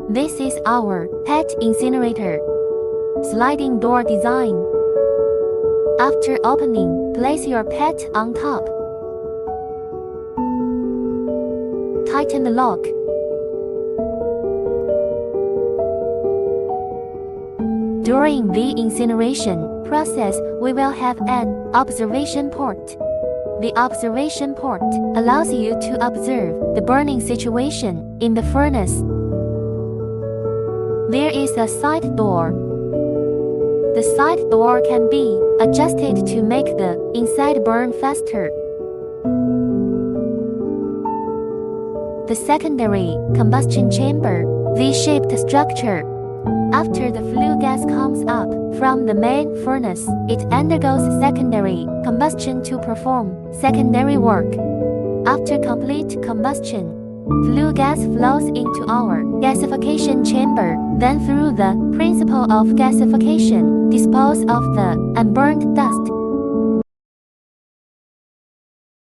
This is our PET incinerator. Sliding door design. After opening, place your PET on top. Tighten the lock. During the incineration process, we will have an observation port. The observation port allows you to observe the burning situation in the furnace. There is a side door. The side door can be adjusted to make the inside burn faster. The secondary combustion chamber, V-shaped structure. After the flue gas comes up from the main furnace, it undergoes secondary combustion to perform secondary work. After complete combustion, flue gas flows into our gasification chamber, then through the principle of gasification, dispose of the unburned dust